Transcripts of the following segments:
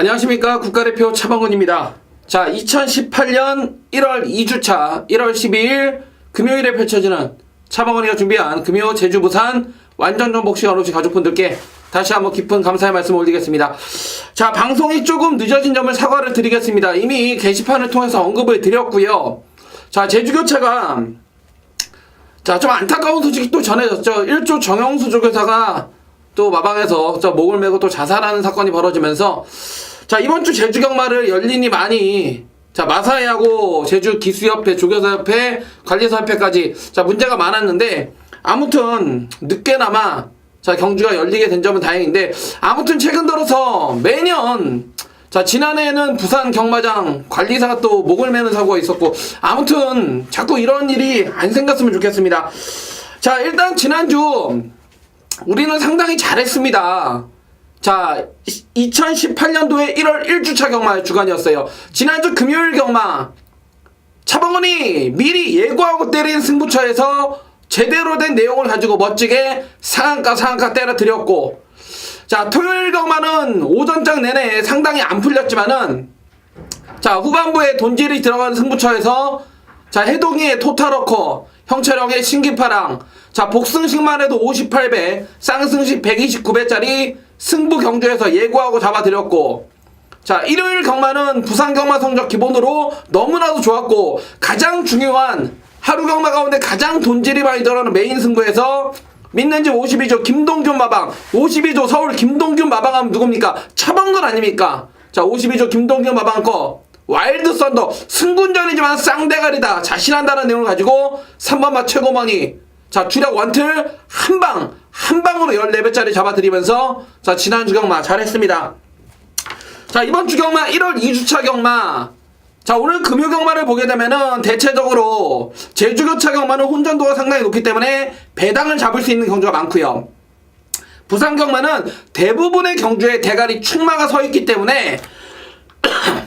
안녕하십니까. 국가대표 차범근입니다. 자, 2018년 1월 2주차 1월 12일 금요일에 펼쳐지는 차범근이가 준비한 금요 제주 부산 완전전 복싱 어로시 가족분들께 다시 한번 깊은 감사의 말씀을 올리겠습니다. 자, 방송이 조금 늦어진 점을 사과를 드리겠습니다. 이미 게시판을 통해서 언급을 드렸고요. 자, 제주교차가 좀 안타까운 소식이 또 전해졌죠. 1조 정영수 조교사가 또 마방에서 목을 메고 또 자살하는 사건이 벌어지면서 이번 주 제주 경마를 열린이 많이 마사회하고 제주 기수협회, 조교사협회, 관리사협회까지 문제가 많았는데 아무튼 늦게나마 경주가 열리게 된 점은 다행인데, 아무튼 최근 들어서 매년 지난해에는 부산 경마장 관리사가 또 목을 매는 사고가 있었고, 아무튼 자꾸 이런 일이 안 생겼으면 좋겠습니다. 자, 일단 지난주 우리는 상당히 잘했습니다. 자, 2018년도에 1월 1주차 경마 주간이었어요. 지난주 금요일 경마 차범근이 미리 예고하고 때린 승부처에서 제대로 된 내용을 가지고 멋지게 상한가 때려드렸고, 자, 토요일 경마는 오전장 내내 상당히 안 풀렸지만은 후반부에 돈질이 들어간 승부처에서 해동이의 토탈워커, 형철형의 신기파랑, 복승식만 해도 58배, 쌍승식 129배짜리 승부 경주에서 예고하고 잡아드렸고, 일요일 경마는 부산 경마 성적 기본으로 너무나도 좋았고, 가장 중요한 하루 경마 가운데 가장 돈질이 많이 들어가는 메인 승부에서 믿는지 52조 김동균 마방, 52조 서울 김동균 마방 하면 누굽니까? 차범근 아닙니까? 52조 김동균 마방 거 와일드 썬더, 승군전이지만 쌍대가리다, 자신한다는 내용을 가지고 3번마 최고머니 주력 원틀 한방으로 14배짜리 잡아드리면서 지난주 경마 잘했습니다. 이번 주 경마 1월 2주차 경마, 오늘 금요 경마를 보게 되면은 대체적으로 제주교차 경마는 혼전도가 상당히 높기 때문에 배당을 잡을 수 있는 경주가 많고요. 부산 경마는 대부분의 경주에 대가리 충마가 서 있기 때문에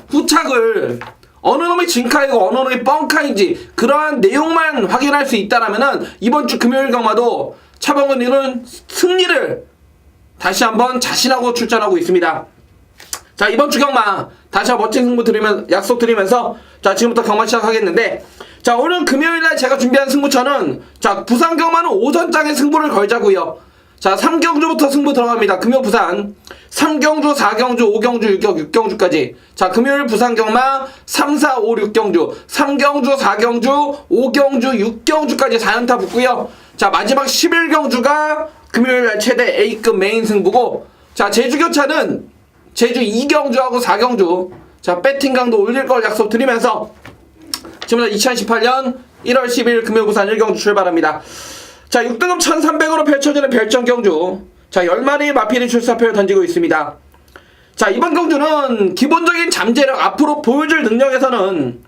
후착을 어느 놈이 진카이고 어느 놈이 뻥카인지 그러한 내용만 확인할 수 있다라면은 이번 주 금요일 경마도 차범근이는 승리를 다시 한번 자신하고 출전하고 있습니다. 이번 주 경마 다시 한번 멋진 승부 약속드리면서 지금부터 경마 시작하겠는데, 오늘 금요일날 제가 준비한 승부처는 부산 경마는 오전장에 승부를 걸자고요. 3경주부터 승부 들어갑니다. 금요 부산 3경주, 4경주, 5경주, 6경주까지. 금요일 부산 경마 3, 4, 5, 6경주 3경주, 4경주, 5경주, 6경주까지 4연타 붙고요. 마지막 11경주가 금요일날 최대 A급 메인 승부고, 제주교차는 제주 2경주하고 4경주 배팅 강도 올릴 걸 약속드리면서 지금부터 2018년 1월 10일 금요 부산 1경주 출발합니다. 6등급 1300으로 펼쳐지는 별정 경주, 10마리의 마필이 출사표를 던지고 있습니다. 이번 경주는 기본적인 잠재력, 앞으로 보여줄 능력에서는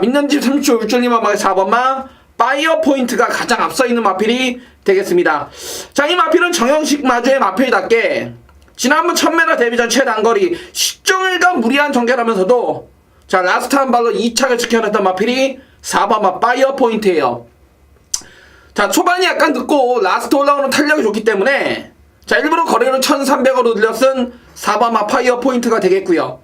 믿는집 30초 울줄리마방의 4번마 파이어 포인트가 가장 앞서 있는 마필이 되겠습니다. 이 마필은 정형식 마주의 마필답게 지난번 1000m 데뷔전 최단거리 시종일관 무리한 전개하면서도 라스트 한 발로 2착을 지켜냈던 마필이 4번마 파이어 포인트예요. 초반이 약간 늦고 라스트 올라오는 탄력이 좋기 때문에 일부러 거리를 1300으로 늘려쓴 4번마 파이어 포인트가 되겠고요.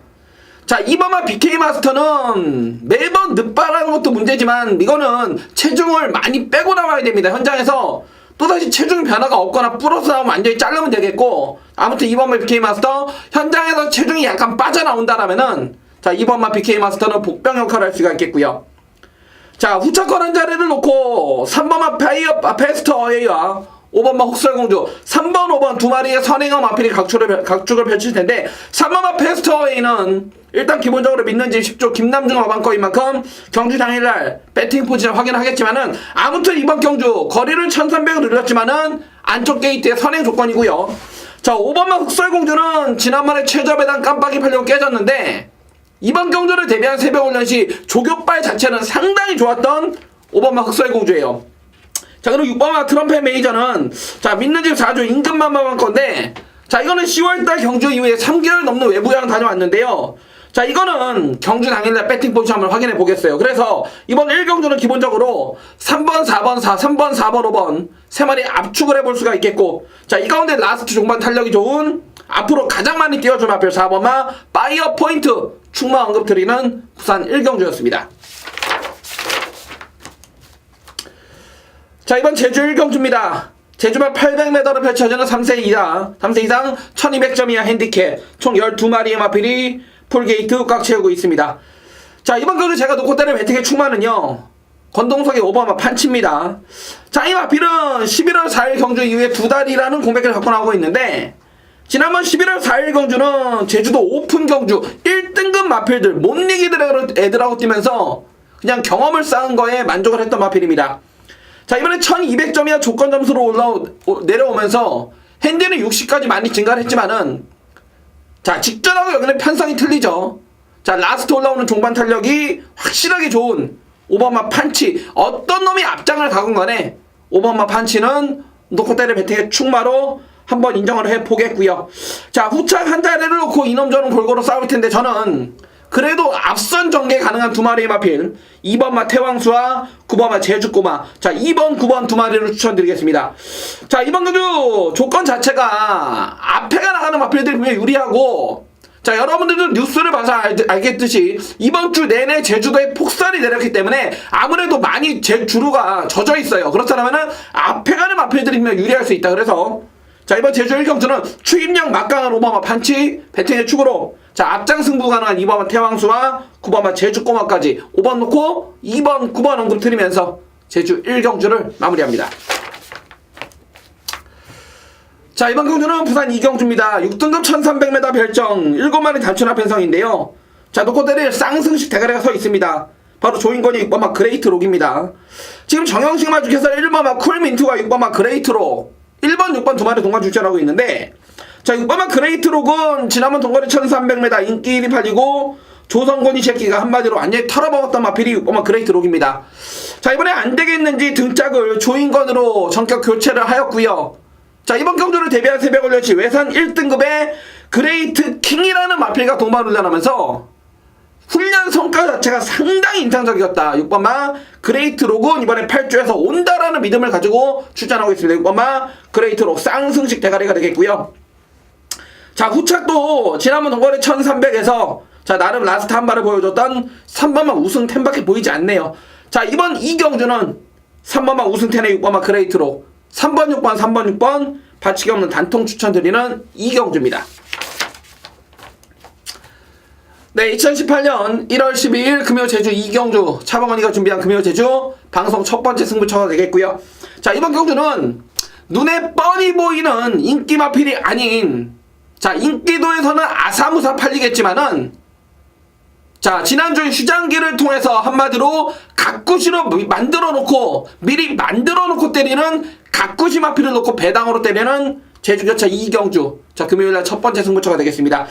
2번마 BK 마스터는 매번 늦발하는 것도 문제지만 이거는 체중을 많이 빼고 나와야 됩니다. 현장에서 또다시 체중 변화가 없거나 불어서 나오면 완전히 자르면 되겠고, 아무튼 2번마 BK 마스터 현장에서 체중이 약간 빠져나온다라면은 2번마 BK 마스터는 복병 역할을 할 수가 있겠고요. 후착권한 자리를 놓고 3번마 파이어 페스터 어웨이와 5번마 혹설공주 3번, 5번 두 마리의 선행어 마필이 각축을 펼칠 텐데, 3번마 페스터 어웨이는 일단 기본적으로 믿는 집 10조 김남중 어방거인 만큼 경주 당일날 배팅 포지션 확인하겠지만은, 아무튼 이번 경주 거리를 1300으로 늘렸지만은 안쪽 게이트의 선행 조건이고요. 5번마 흑설공주는 지난번에 최저 배당 깜빡이 팔려고 깨졌는데, 이번 경주를 대비한 새벽 훈련 시 조교발 자체는 상당히 좋았던 5번마 흑설공주예요. 그리고 6번마 트럼펫 메이저는 믿는 집 4조 임금만만한 건데, 이거는 10월달 경주 이후에 3개월 넘는 외부여행 다녀왔는데요. 이거는 경주 당일날 배팅 포지션 한번 확인해 보겠어요. 그래서 이번 1경주는 기본적으로 3번, 4번, 3번, 4번, 5번 3마리 압축을 해볼 수가 있겠고, 이 가운데 라스트 종반 탄력이 좋은 앞으로 가장 많이 띄워줄 마필 4번마 파이어 포인트 충마 언급드리는 부산 1경주였습니다. 자, 이번 제주 1경주입니다. 제주말 800m로 펼쳐지는 3세 이상 1200점 이하 핸디캡 총 12마리의 마필이 풀게이트 꽉 채우고 있습니다. 자, 이번 경주 제가 놓고 때릴 배팅의 충마는요, 권동석의 오버마 판치입니다. 자, 이 마필은 11월 4일 경주 이후에 2달이라는 공백을 갖고 나오고 있는데, 지난번 11월 4일 경주는 제주도 오픈 경주 1등급 마필들 못 이기는 애들하고 뛰면서 그냥 경험을 쌓은 거에 만족을 했던 마필입니다. 자, 이번에 1200점 이하 조건 점수로 내려오면서 핸디는 60까지 많이 증가를 했지만은, 자, 직전하고 여기는 편성이 틀리죠. 자, 라스트 올라오는 종반 탄력이 확실하게 좋은 오버마 판치, 어떤 놈이 앞장을 가건 간에 오버마 판치는 놓고 때릴 배팅의 충마로 한번 인정을 해보겠고요. 자, 후착 한 자리를 놓고 이놈 저놈 골고루 싸울 텐데, 저는 그래도 앞선 전개 가능한 두 마리의 마필 2번마 태왕수와 9번마 제주꼬마, 자 2번 9번 두 마리를 추천드리겠습니다. 자, 이번 경주 조건 자체가 앞에가 나가는 마필들이 분명히 유리하고, 자, 여러분들도 뉴스를 봐서 알겠듯이 이번 주 내내 제주도에 폭설이 내렸기 때문에 아무래도 많이 주루가 젖어 있어요. 그렇다면은 앞에 가는 마필들이 분명히 유리할 수 있다. 그래서 자, 이번 제주 1경주는 추임량 막강한 오버마 판치 배팅의 축으로, 자, 앞장 승부 가능한 2번마 태왕수와 9번마 제주꼬마까지 5번 놓고 2번 9번 언급 드리면서 제주 1경주를 마무리합니다. 자, 이번 경주는 부산 2경주입니다. 6등급 1300m 별정 7마리 단추나 편성인데요. 자, 놓고 때릴 쌍승식 대가리가 서 있습니다. 바로 조인권이 6번마 그레이트 록입니다. 지금 정영식 마주께서 1번마 쿨민트와 6번마 그레이트 록 1번, 6번 두 마리 동반 출전하고 있는데, 자, 6번마 그레이트 록은 지난번 동거리 1300m 인기 1위 팔리고 조성곤이 새끼가 한마디로 완전히 털어먹었던 마필이 6번마 그레이트 록입니다. 자, 이번에 안되겠는지 등짝을 조인권으로 전격 교체를 하였고요. 자, 이번 경주를 대비한 새벽 올려치 외산 1등급의 그레이트 킹이라는 마필과 동반 훈련하면서 훈련 성과 자체가 상당히 인상적이었다. 6번마 그레이트 록은 이번에 8주에서 온다라는 믿음을 가지고 출전하고 있습니다. 6번마 그레이트 록 쌍승식 대가리가 되겠고요. 자, 후착도 지난번 동거리 1300에서 자, 나름 라스트 한 발을 보여줬던 3번마 우승 텐밖에 보이지 않네요. 자, 이번 2경주는 3번마 우승 텐의 6번마 그레이트 록 3번 6번 3번 6번 받치기 없는 단통 추천드리는 2경주입니다. 네, 2018년 1월 12일 금요 제주 2경주 차범건이가 준비한 금요 제주 방송 첫 번째 승부처가 되겠고요. 자, 이번 경주는 눈에 뻔히 보이는 인기 마필이 아닌, 자, 인기도에서는 아사무사 팔리겠지만은, 자, 지난주 휴장기를 통해서 한마디로 가꾸시로 미리 만들어 놓고 때리는 가꾸시 마필을 놓고 배당으로 때리는 제주교차 2경주, 자, 금요일날 첫 번째 승부처가 되겠습니다.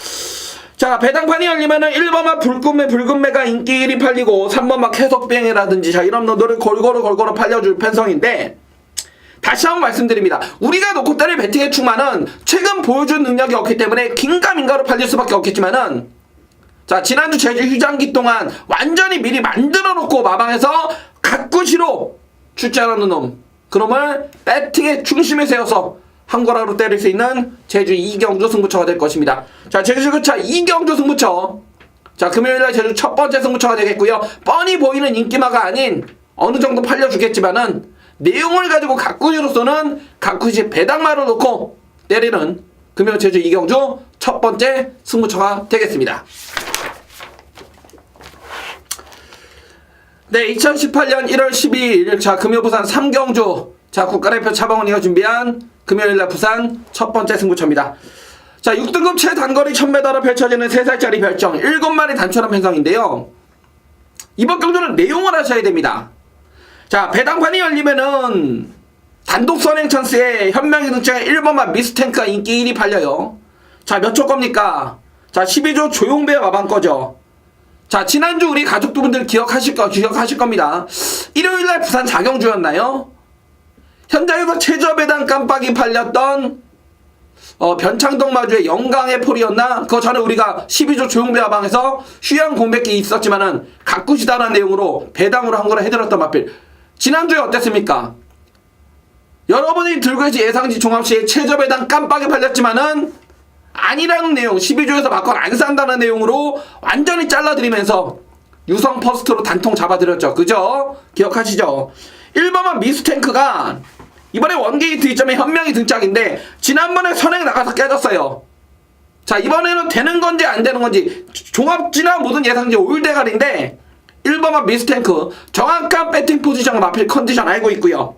자, 배당판이 열리면은 1번마 붉은매가 인기 1위 팔리고 3번마 해석병이라든지 자, 이런 놈들을 골고루 팔려줄 편성인데, 다시 한번 말씀드립니다. 우리가 놓고 때릴 배팅의 충마는 최근 보여준 능력이 없기 때문에 긴가민가로 팔릴 수밖에 없겠지만은, 자, 지난주 제주 휴장기 동안 완전히 미리 만들어 놓고 마방에서 가꾸시로 출전하는 놈, 그놈을 배팅의 중심에 세워서 한거라로 때릴 수 있는 제주 2경주 승부처가 될 것입니다. 자, 제주교차 2경주 승부처, 자, 금요일날 제주 첫 번째 승부처가 되겠고요. 뻔히 보이는 인기마가 아닌 어느 정도 팔려주겠지만은 내용을 가지고 가꾸시로서는 가꾸시 배당마를 놓고 때리는 금요 제주 2경주 첫 번째 승부처가 되겠습니다. 네, 2018년 1월 12일 자, 금요 부산 3경주, 자, 국가대표 차범건이가 준비한 금요일날 부산 첫 번째 승부처입니다. 자, 6등급 최단거리 1000m로 펼쳐지는 3살짜리 별정 7마리 단추란 편성인데요. 이번 경주는 내용을 하셔야 됩니다. 자, 배당판이 열리면은 단독 선행 찬스에 현명히 등장한 1번마 미스탱크가 인기 1위 팔려요. 자, 몇 초 겁니까? 자, 12조 조용배의 마방 거죠. 자, 지난주 우리 가족분들 기억하실 겁니다. 일요일날 부산 4경주였나요? 현장에서 최저배당 깜빡이 팔렸던 변창동 마주의 영광의 폴이었나? 그거 전에 우리가 12조 조용배 마방에서 휴양 공백기 있었지만은 가꾸시다라는 내용으로 배당으로 한 거라 해드렸던 마필. 지난주에 어땠습니까? 여러분이 들고 계신 예상지 종합시에 최저배당 깜빡이 팔렸지만은 아니라는 내용, 12조에서 막건 안 산다는 내용으로 완전히 잘라드리면서 유성 퍼스트로 단통 잡아드렸죠. 그죠? 기억하시죠? 1번만 미스탱크가 이번에 원게이트 2점에 현명히 등짝인데 지난번에 선행 나가서 깨졌어요. 자, 이번에는 되는 건지 안 되는 건지 종합지나 모든 예상지 올대가리인데 1번만 미스탱크 정확한 배팅 포지션 마필 컨디션 알고 있고요.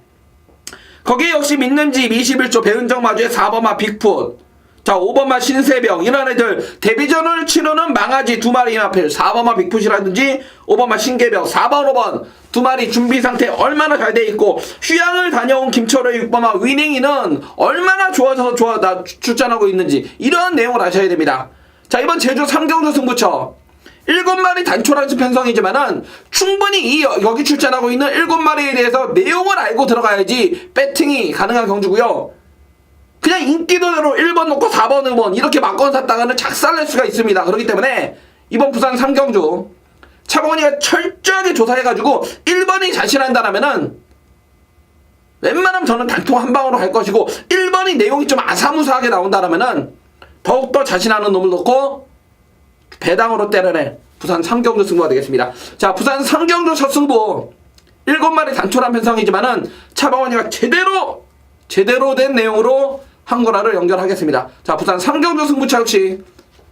거기에 역시 믿는 집 21조 배은정 마주의 4번마 빅풋, 자 5번마 신세병, 이런 애들 데뷔전을 치르는 망아지 두 마리 마필 4번마 빅풋이라든지 5번마 신계병, 4번 5번 두 마리 준비 상태 얼마나 잘 돼 있고 휴양을 다녀온 김철호의 6번마 위닝이는 얼마나 좋아져서 출전하고 있는지 이런 내용을 아셔야 됩니다. 자, 이번 제주 3경주 승부처 7마리 단촐한 편성이지만은 충분히 여기 출전하고 있는 7마리에 대해서 내용을 알고 들어가야지 배팅이 가능한 경주고요. 그냥 인기도대로 1번 놓고 4번, 5번 이렇게 막건 샀다가는 작살낼 수가 있습니다. 그렇기 때문에 이번 부산 3경주 차범원이가 철저하게 조사해가지고 1번이 자신한다라면은 웬만하면 저는 단통 한 방으로 갈 것이고 1번이 내용이 좀 아사무사하게 나온다라면은 더욱더 자신하는 놈을 놓고 배당으로 때려낼 부산 3경주 승부가 되겠습니다. 자, 부산 3경주 첫 승부 7마리 단촐한 편성이지만은 차범원이가 제대로 된 내용으로 한구라를 연결하겠습니다. 자, 부산 3경주 승부차 역시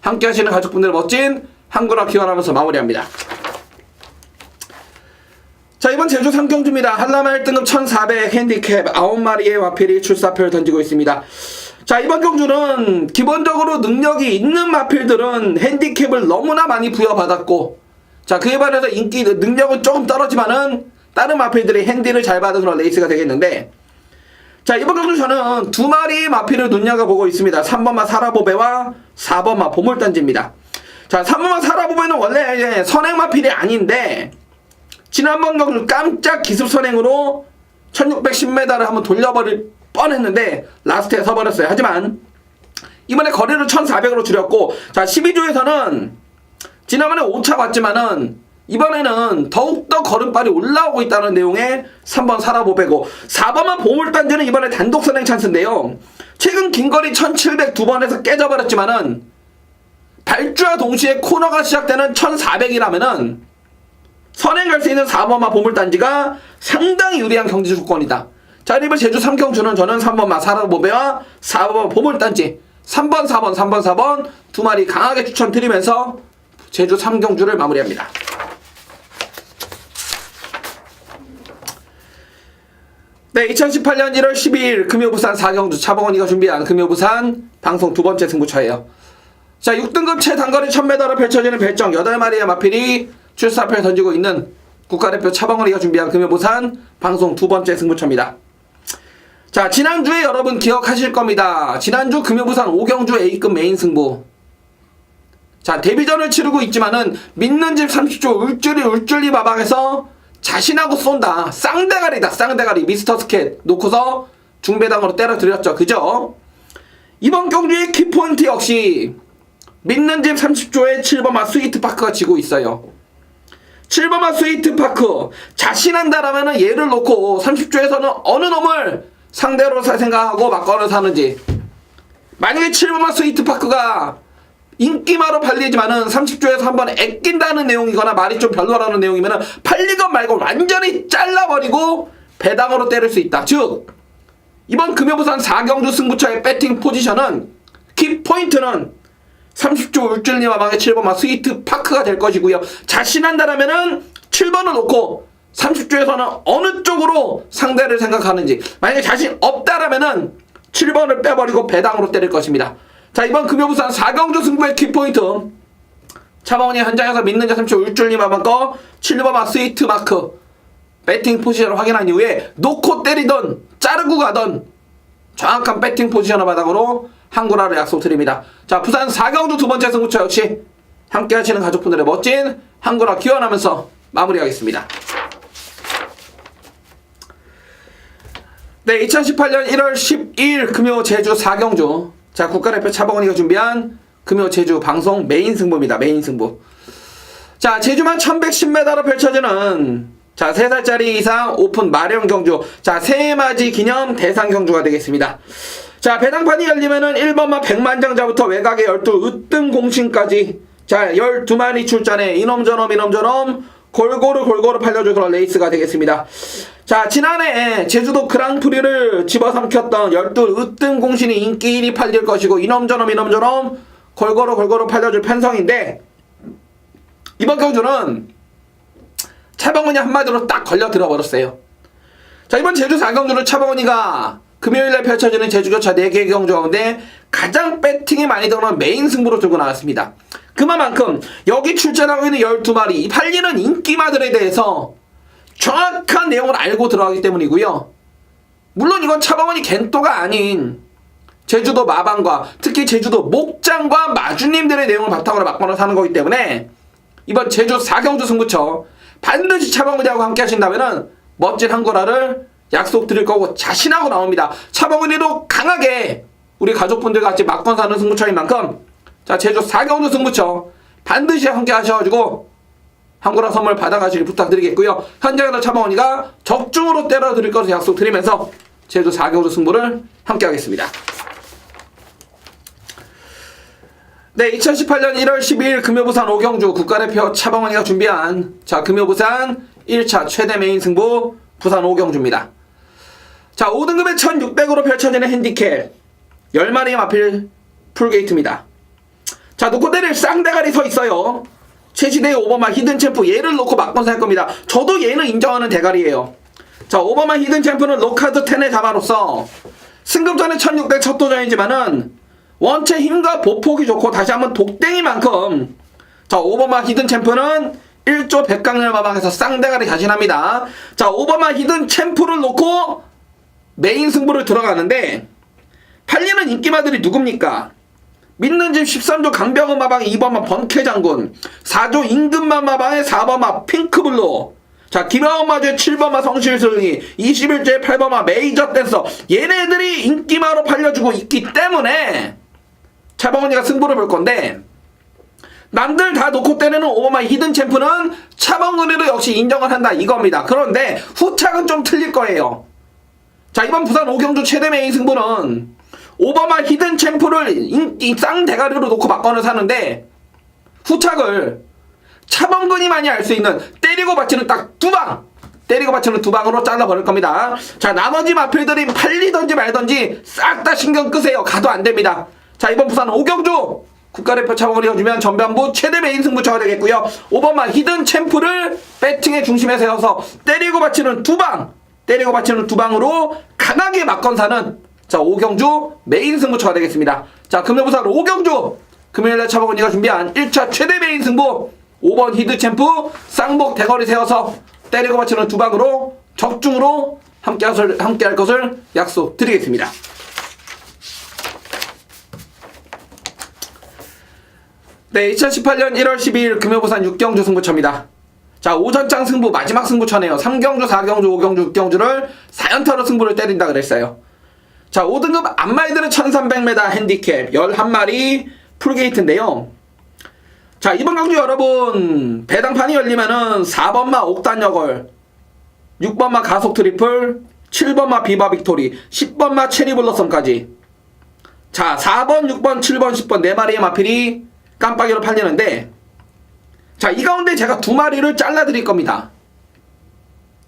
함께 하시는 가족분들 멋진 한구라 기원하면서 마무리합니다. 자, 이번 제주 3경주입니다. 한라마 1등급 1400 핸디캡 9마리의 마필이 출사표를 던지고 있습니다. 자, 이번 경주는 기본적으로 능력이 있는 마필들은 핸디캡을 너무나 많이 부여받았고, 자, 그에 반해서 능력은 조금 떨어지만은 다른 마필들이 핸디를 잘 받은 그런 레이스가 되겠는데, 자, 이번 경주 저는 두 마리의 마필을 눈여겨보고 있습니다. 3번마 사라보베와 4번마 보물단지입니다. 자, 3번마 사라보베는 원래 이제 선행 마필이 아닌데 지난번 경주 깜짝 기습 선행으로 1610m를 한번 돌려버릴 뻔했는데 라스트에 서버렸어요. 하지만 이번에 거리를 1400으로 줄였고, 자 12조에서는 지난번에 5차 봤지만은 이번에는 더욱더 걸음발이 올라오고 있다는 내용의 3번 사라보베고, 4번만 보물단지는 이번에 단독 선행 찬스인데요. 최근 긴거리 1700 두 번에서 깨져버렸지만은 발주와 동시에 코너가 시작되는 1400이라면은 선행할 수 있는 4번마 보물단지가 상당히 유리한 경지 조건이다. 자, 이번 제주 3경주는 저는 3번마 사라보베와 4번마 보물단지 3번 4번 3번 4번 두 마리 강하게 추천드리면서 제주 3경주를 마무리합니다. 네, 2018년 1월 12일 금요부산 4경주 차범원이가 준비한 금요부산 방송 두 번째 승부차예요. 자, 6등급 최단거리 1000m를 펼쳐지는 별정 8마리의 마필이 출사표에 던지고 있는 국가대표 차범원이가 준비한 금요부산 방송 두 번째 승부차입니다. 자, 지난주에 여러분 기억하실 겁니다. 지난주 금요부산 5경주 A급 메인 승부. 자, 데뷔전을 치르고 있지만은 믿는 집 30조 울줄리 마방에서 자신하고 쏜다. 쌍대가리다. 쌍대가리 미스터 스캣 놓고서 중배당으로 때려드렸죠. 그죠? 이번 경주의 키포인트 역시 믿는 집 30조의 7번마 스위트파크가 지고 있어요. 7번마 스위트파크 자신한다라면은 얘를 놓고 30조에서는 어느 놈을 상대로 생각하고 막건을 사는지, 만약에 7번마 스위트파크가 인기마로 팔리지만은 30조에서 한번 애낀다는 내용이거나 말이 좀 별로라는 내용이면은 팔리건 말건 완전히 잘라버리고 배당으로 때릴 수 있다. 즉 이번 금요부산 4경주 승부처의 배팅 포지션은 키포인트는 30조 울줄리 마방의 7번마 스위트파크가 될 것이고요. 자신한다라면은 7번을 놓고 30조에서는 어느 쪽으로 상대를 생각하는지, 만약에 자신 없다라면은 7번을 빼버리고 배당으로 때릴 것입니다. 자, 이번 금요부산 4경주 승부의 키포인트 차범원이 현장에서 믿는 자 30조 울줄리 마방 거 7번마 스위트마크 배팅 포지션을 확인한 이후에 놓고 때리던 자르고 가던 정확한 배팅 포지션을 바닥으로 한구라를 약속드립니다. 자, 부산 4경주 두 번째 승부처 역시 함께 하시는 가족분들의 멋진 한구라 기원하면서 마무리하겠습니다. 네, 2018년 1월 12일 금요 제주 4경주. 자, 국가대표 차범원이가 준비한 금요 제주 방송 메인 승부입니다. 메인 승부. 자, 제주만 1110m로 펼쳐지는 자 3살짜리 이상 오픈 마령 경주. 자, 새해맞이 기념 대상 경주가 되겠습니다. 자, 배당판이 열리면은 1번마 백만장자부터 외곽의 12 으뜸 공신까지 자 12마리 출전에 이놈저놈 골고루 팔려줄 그런 레이스가 되겠습니다. 자, 지난해 제주도 그랑프리를 집어삼켰던 12 으뜸 공신이 인기 1위 팔릴 것이고 이놈저놈 골고루 팔려줄 편성인데 이번 경주는 차범근이 한마디로 딱 걸려 들어버렸어요. 자, 이번 제주 4경주는 차범근이가 금요일날 펼쳐지는 제주교차 4개 경주 가운데 가장 배팅이 많이 들어가는 메인 승부로 들고 나왔습니다. 그만큼 여기 출전하고 있는 12마리 팔리는 인기마들에 대해서 정확한 내용을 알고 들어가기 때문이고요. 물론 이건 차범근이 겐또가 아닌 제주도 마방과 특히 제주도 목장과 마주님들의 내용을 바탕으로 막번을 사는 거기 때문에 이번 제주 4경주 승부처 반드시 차범근이하고 함께 하신다면은 멋진 한거라를 약속드릴 거고 자신하고 나옵니다. 차범근이도 강하게 우리 가족분들과 같이 막건 사는 승부처인 만큼 자 제주 4경주 승부처 반드시 함께 하셔가지고 한거라 선물 받아가시길 부탁드리겠고요. 현장에서 차범근이가 적중으로 때려드릴 것을 약속드리면서 제주 4경주 승부를 함께 하겠습니다. 네, 2018년 1월 12일 금요부산 5경주 국가대표 차범근이가 준비한 자 금요부산 1차 최대 메인 승부 부산 5경주입니다. 자, 5등급에 1600으로 펼쳐지는 핸디캡 10마리의 마필 풀게이트입니다. 자, 놓고 때릴 쌍대가리 서 있어요. 최시대의 오버마 히든챔프 얘를 놓고 막건 살 겁니다. 저도 얘는 인정하는 대가리예요. 자, 오버마 히든챔프는 로카드 10의 자마로서 승급전에 1600 첫 도전이지만은 원체 힘과 보폭이 좋고 다시 한번 독땡이만큼 자 오버마 히든챔프는 1조 백강렬 마방에서 쌍대가리 자신합니다. 자, 오버마 히든챔프를 놓고 메인 승부를 들어가는데 팔리는 인기마들이 누굽니까? 믿는 집 13조 강병은 마방의 2번마 번쾌장군, 4조 임금만 마방의 4번마 핑크블루, 자 김영마주의 7번마 성실슬기, 21조의 8번마 메이저 댄서 얘네들이 인기마로 팔려주고 있기 때문에 차범근이가 승부를 볼 건데 남들 다 놓고 때리는 오버마 히든챔프는 차범근이도 역시 인정을 한다 이겁니다. 그런데 후착은 좀 틀릴 거예요. 자, 이번 부산 5경주 최대 메인 승부는 오버마 히든챔프를 인기 쌍대가리로 놓고 막건을 사는데 후착을 차범근이만이 알 수 있는 때리고 받치는 딱 때리고 받치는 두 방으로 잘라버릴 겁니다. 자, 나머지 마필들이 팔리던지 말던지 싹 다 신경 끄세요. 가도 안 됩니다. 자, 이번 부산 5경주 국가대표 차범근이 해주면 전반부 최대 메인 승부처가 되겠고요. 오버마 히든챔프를 배팅의 중심에 세워서 때리고 받치는 두 방으로 강하게 막건사는 자 5경주 메인 승부처가 되겠습니다. 자, 금요부산 5경주 금요일날 차범근이가 준비한 1차 최대 메인 승부 5번 히든챔프 쌍복 대거리 세워서 때리고 받치는 두 방으로 적중으로 함께 할 것을 약속드리겠습니다. 네, 2018년 1월 12일 금요부산 6경주 승부처입니다. 자, 오전장 승부 마지막 승부처네요. 3경주, 4경주, 5경주, 6경주를 4연타로 승부를 때린다 그랬어요. 자, 5등급 안마이들은 1300m 핸디캡 11마리 풀게이트인데요. 자, 이번 경주 여러분 배당판이 열리면은 4번마 옥단여걸, 6번마 가속 트리플, 7번마 비바 빅토리, 10번마 체리블러썸까지 자 4번, 6번, 7번, 10번 4마리의 마필이 깜빡이로 팔리는데 자, 이 가운데 제가 2마리를 잘라드릴 겁니다.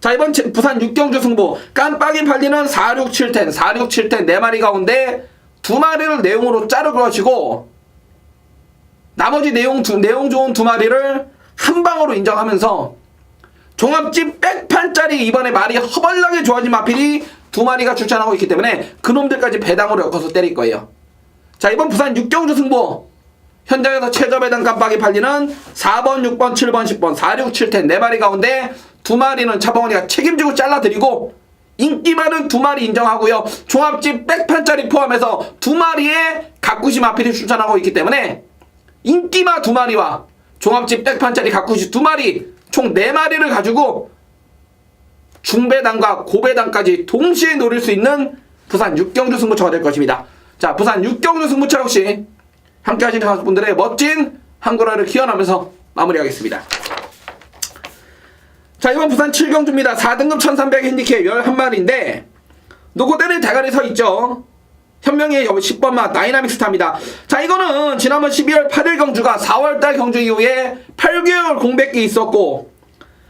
자, 이번 부산 6경주 승부 깜빡이 팔리는 4, 6, 7텐 4마리 가운데 2마리를 내용으로 자르고 하시고 나머지 내용 좋은 2마리를 한 방으로 인정하면서 종합집 백판짜리 이번에 말이 허벌나게 좋아진 마필이 2마리가 출전하고 있기 때문에 그놈들까지 배당으로 엮어서 때릴 거예요. 자, 이번 부산 6경주 승부 현장에서 최저 배당 깜빡이 팔리는 4번, 6번, 7번, 10번 4, 6, 7텐 4마리 가운데 2마리는 차범근이가 책임지고 잘라드리고 인기 많은 2마리 인정하고요. 종합집 백판짜리 포함해서 2마리의 가꾸시 마필이 출전하고 있기 때문에 인기마 2마리와 종합집 백판짜리 가꾸시 2마리 총 4마리를 가지고 중배당과 고배당까지 동시에 노릴 수 있는 부산 6경주 승부처가 될 것입니다. 자, 부산 6경주 승부처 역시 함께 하시는 가족분들의 멋진 한글화를 기원하면서 마무리하겠습니다. 자, 이번 부산 7경주입니다. 4등급 1300 핸디캡 11마리인데 놓고 때리는 대가리 서 있죠. 현명의 10번마 다이나믹 스타입니다. 자, 이거는 지난번 12월 8일 경주가 4월달 경주 이후에 8개월 공백기 있었고,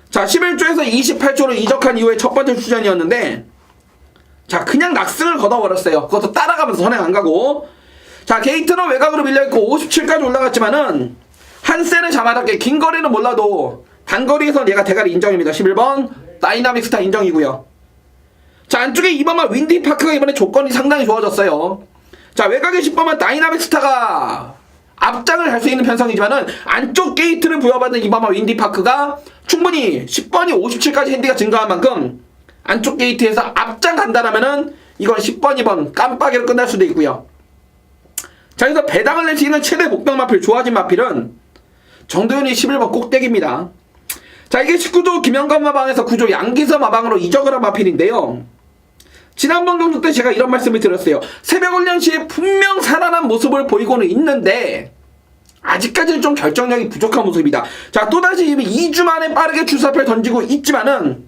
자, 11조에서 28조로 이적한 이후에 첫 번째 출전이었는데, 자, 그냥 낙승을 걷어버렸어요. 그것도 따라가면서 선행 안 가고. 자, 게이트는 외곽으로 밀려있고 57까지 올라갔지만은 한 세는 자마답게 긴 거리는 몰라도 단거리에선 얘가 대가리 인정입니다. 11번 다이나믹 스타 인정이고요. 자, 안쪽에 2번만 윈디파크가 이번에 조건이 상당히 좋아졌어요. 자, 외곽에 10번만 다이나믹 스타가 앞장을 할 수 있는 편성이지만은 안쪽 게이트를 부여받는 2번만 윈디파크가 충분히 10번이 57까지 핸디가 증가한 만큼 안쪽 게이트에서 앞장 간다라면은 이건 10번, 2번 깜빡이로 끝날 수도 있고요. 자, 여기서 배당을 낼 수 있는 최대 목병 마필, 좋아진 마필은 정도현이 11번 꼭대기입니다. 자, 이게 19조 김영건 마방에서 9조 양기서 마방으로 이적을 한 마필인데요. 지난번 경주 때 제가 이런 말씀을 드렸어요. 새벽 훈련 시에 분명 살아난 모습을 보이고는 있는데 아직까지는 좀 결정력이 부족한 모습이다. 자, 또다시 2주 만에 빠르게 출사표를 던지고 있지만은,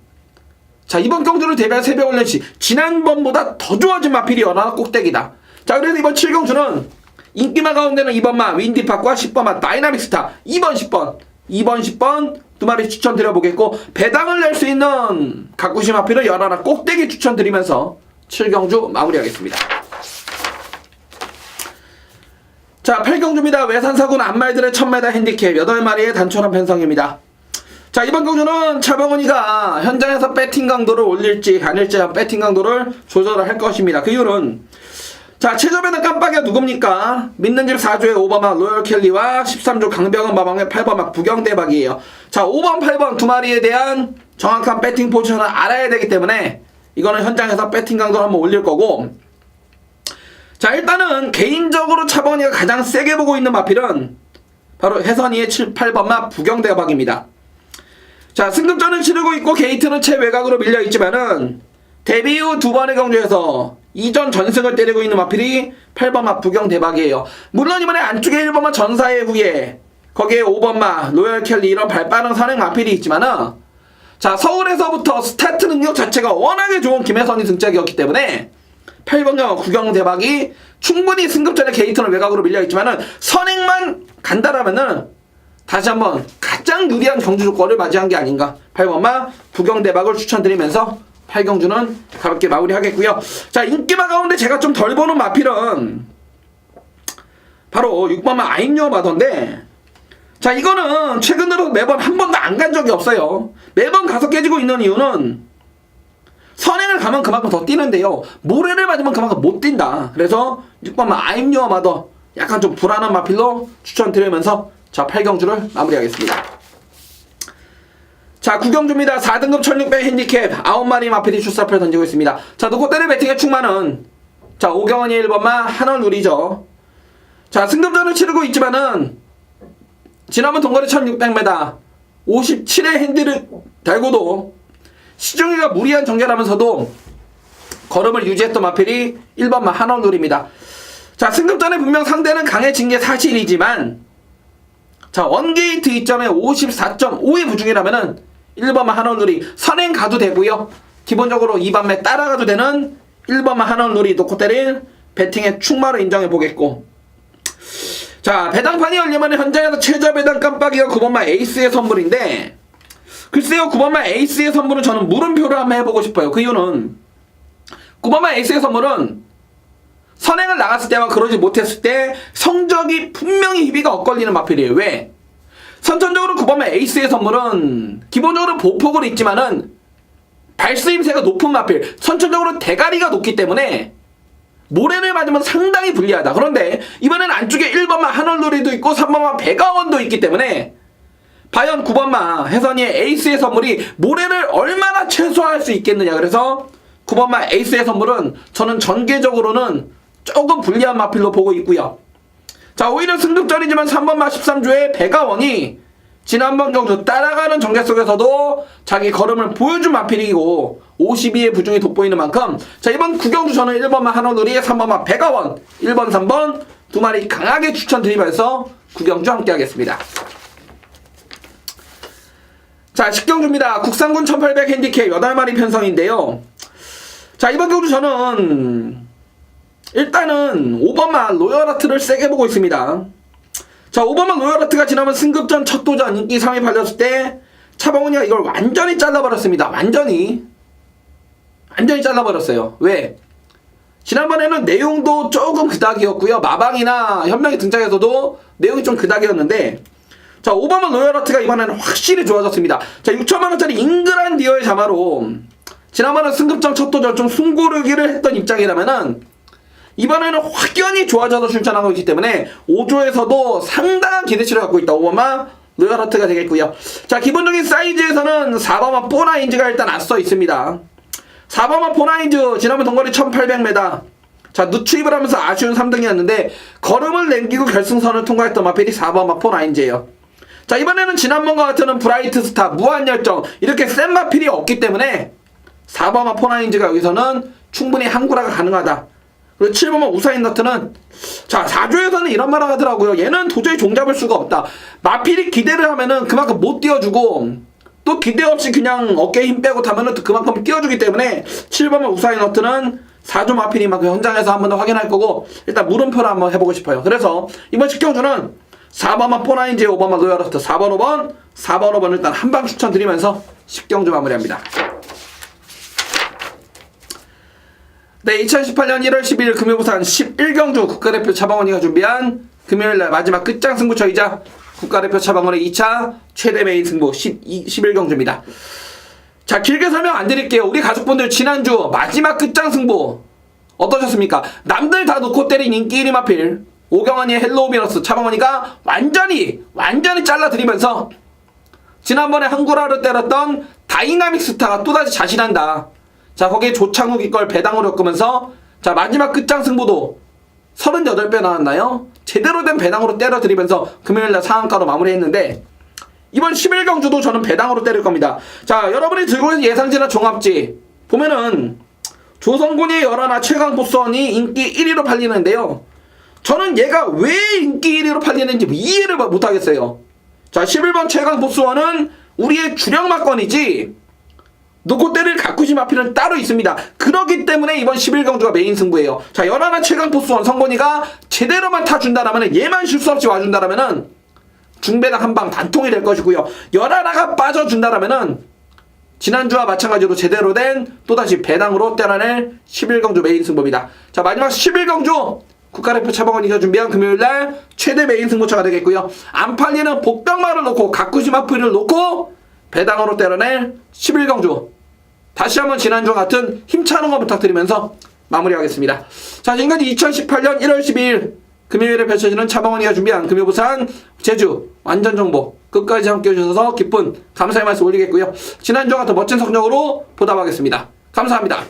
자, 이번 경주를 대비한 새벽 훈련 시 지난번보다 더 좋아진 마필이 연하나 꼭대기다. 자, 그래서 이번 7경주는 인기마 가운데는 2번마 윈디파크와 10번마 다이나믹 스타 2번 10번 두 마리 추천드려보겠고, 배당을 낼 수 있는 가꾸시 마필은 연하나 꼭대기 추천드리면서 7경주 마무리하겠습니다. 자, 8경주입니다. 외산사군 안말들의 1000m 핸디캡 8마리의 단촐한 편성입니다. 자, 이번 경주는 차범근이가 현장에서 배팅 강도를 올릴지 아닐지 배팅 강도를 조절을 할 것입니다. 그 이유는, 자, 최저배당 깜빡이가 누굽니까? 믿는 집 4조의 5번막 로열 켈리와 13조 강병은 마방의 8번막 부경대박이에요. 자, 5번, 8번 두 마리에 대한 정확한 배팅 포지션을 알아야 되기 때문에 이거는 현장에서 배팅 강도를 한번 올릴 거고, 자, 일단은 개인적으로 차범근이가 가장 세게 보고 있는 마필은 바로 혜선이의 7, 8번막 부경대박입니다. 자, 승급전을 치르고 있고 게이트는 최외곽으로 밀려있지만은 데뷔 후 두 번의 경주에서 이전 전승을 때리고 있는 마필이 8번마 부경대박이에요. 물론 이번에 안쪽에 1번마 전사의 후에 거기에 5번마 로열 켈리 이런 발빠른 선행 마필이 있지만은, 자, 서울에서부터 스타트 능력 자체가 워낙에 좋은 김혜선이 등짝이었기 때문에 8번경 구경대박이 충분히 승급전에 게이트는 외곽으로 밀려있지만은 선행만 간다라면은 다시 한번 가장 유리한 경주 조건을 맞이한 게 아닌가. 8번마 부경대박을 추천드리면서 8경주는 가볍게 마무리하겠고요. 자, 인기마 가운데 제가 좀 덜 보는 마필은 바로 6번마 아임요 마던데, 자, 이거는 최근 들어 매번 한 번도 안 간 적이 없어요. 매번 가서 깨지고 있는 이유는 선행을 가면 그만큼 더 뛰는데요, 모래를 맞으면 그만큼 못 뛴다. 그래서 6번마 아임요 마더 약간 좀 불안한 마필로 추천드리면서 자, 8경주를 마무리하겠습니다. 자, 9경주입니다. 4등급 1600 핸디캡 9마리 마필이 출사표를 던지고 있습니다. 자, 놓고 때릴 배팅의 충만은, 자, 오경원이 1번마 한월누리죠. 자, 승급전을 치르고 있지만은 지난번 동거리 1600m 57의 핸디를 달고도 시중이가 무리한 정결하면서도 걸음을 유지했던 마필이 1번마 한월누리입니다. 자, 승급전에 분명 상대는 강해진 게 사실이지만, 자, 원게이트 2점에 54.5의 부중이라면은 1번마 한월누리 선행 가도 되고요, 기본적으로 2번매 따라가도 되는 1번마 한월누리 놓고 때릴 배팅의 충마로 인정해 보겠고, 자, 배당판이 열리면 현장에서 최저 배당 깜빡이가 9번마 에이스의 선물인데, 글쎄요, 9번마 에이스의 선물은 저는 물음표를 한번 해보고 싶어요. 그 이유는 9번마 에이스의 선물은 선행을 나갔을 때와 그러지 못했을 때 성적이 분명히 희비가 엇갈리는 마필이에요. 왜? 선천적으로 9번마 에이스의 선물은 기본적으로 보폭으로 있지만은 발스임새가 높은 마필, 선천적으로 대가리가 높기 때문에 모래를 맞으면 상당히 불리하다. 그런데 이번엔 안쪽에 1번마 한월누리도 있고 3번마 백아원도 있기 때문에 과연 9번마 혜선이의 에이스의 선물이 모래를 얼마나 최소화할 수 있겠느냐. 그래서 9번마 에이스의 선물은 저는 전개적으로는 조금 불리한 마필로 보고 있고요. 자, 오히려 승급전이지만 3번마 13조의 백아원이 지난번 경주 따라가는 전개 속에서도 자기 걸음을 보여준 마필이고 52의 부중이 돋보이는 만큼, 자, 이번 9경주 저는 1번마 한원누리, 3번마 백아원, 1번, 3번 두 마리 강하게 추천드리면서 9경주 함께 하겠습니다. 자, 10경주입니다. 국산군 1800 핸디캡 8마리 편성인데요. 자, 이번 경주 저는 일단은 5번만 로열하트를 세게 보고 있습니다. 자, 5번만 로열하트가 지난번 승급전 첫 도전 인기 3위 팔렸을 때 차범근이가 이걸 완전히 잘라버렸습니다. 완전히 잘라버렸어요. 왜? 지난번에는 내용도 조금 그닥이었고요. 마방이나 현명이 등장해서도 내용이 좀 그닥이었는데, 자, 5번만 로열하트가 이번에는 확실히 좋아졌습니다. 자, 6천만원짜리 잉그란디어의 자마로 지난번에 승급전 첫 도전 좀 숨고르기를 했던 입장이라면은 이번에는 확연히 좋아져서 출전하고 있기 때문에 5조에서도 상당한 기대치를 갖고 있다. 5번만 로열하트가 되겠고요. 자, 기본적인 사이즈에서는 4번만 포나인즈가 일단 앞서 있습니다. 4번만 포나인즈 지난번 동거리 1800m. 자, 누추입을 하면서 아쉬운 3등이었는데 걸음을 남기고 결승선을 통과했던 마필이 4번만 포나인즈예요. 자, 이번에는 지난번과 같은 브라이트 스타, 무한열정 이렇게 센 마필이 없기 때문에 4번만 포나인즈가 여기서는 충분히 한구라가 가능하다. 그리고 7번만 우사인 너트는, 자, 4조에서는 이런 말을 하더라고요. 얘는 도저히 종잡을 수가 없다. 마필이 기대를 하면은 그만큼 못 띄워주고 또 기대 없이 그냥 어깨에 힘 빼고 타면은 또 그만큼 띄워주기 때문에 7번만 우사인 너트는 4조 마필이 막 현장에서 한 번 더 확인할 거고 일단 물음표를 한번 해보고 싶어요. 그래서 이번 식경주는 4번만 포나인즈, 5번만 로열하트, 4번 5번 일단 한방 추천드리면서 식경주 마무리합니다. 네, 2018년 1월 12일 금요 부산 11경주 국가대표 차범근이가 준비한 금요일날 마지막 끝장 승부처이자 국가대표 차범근의 2차 최대 메인 승부 11경주입니다. 자, 길게 설명 안 드릴게요. 우리 가족분들 지난주 마지막 끝장 승부 어떠셨습니까? 남들 다 놓고 때린 인기 1위 마필 오경환이의 헬로우 비너스 차범근이가 완전히 잘라드리면서 지난번에 한구라를 때렸던 다이나믹 스타가 또다시 자신한다. 자, 거기에 조창욱이 걸 배당으로 엮으면서 자, 마지막 끝장 승부도 38배 나왔나요? 제대로 된 배당으로 때려드리면서 금요일날 상한가로 마무리했는데 이번 11경주도 저는 배당으로 때릴 겁니다. 자, 여러분이 들고 있는 예상지나 종합지 보면은 조성군이 열하나 최강 보스원이 인기 1위로 팔리는데요. 저는 얘가 왜 인기 1위로 팔리는지 이해를 못하겠어요. 자, 11번 최강 보스원은 우리의 주력 막건이지 놓고 때릴 가쿠시 마필은 따로 있습니다. 그렇기 때문에 이번 11경주가 메인 승부예요. 자, 열하나 최강 보스원 성건이가 제대로만 타준다라면 얘만 실수 없이 와준다라면은 중배당 한방 단통이 될 것이고요. 열하나가 빠져준다라면은 지난주와 마찬가지로 제대로 된 또다시 배당으로 때려낼 11경주 메인 승부입니다. 자, 마지막 11경주 국가대표 차범근이가 준비한 금요일날 최대 메인 승부처가 되겠고요. 안 팔리는 복병마를 놓고 가쿠시 마필을 놓고 배당으로 때려낼 11경주 다시 한번 지난주와 같은 힘차는 거 부탁드리면서 마무리하겠습니다. 자, 지금까지 2018년 1월 12일 금요일에 펼쳐지는 차범근이가 준비한 금요부산 제주 완전정보 끝까지 함께 해주셔서 기쁜 감사의 말씀 올리겠고요. 지난주와 같은 멋진 성적으로 보답하겠습니다. 감사합니다.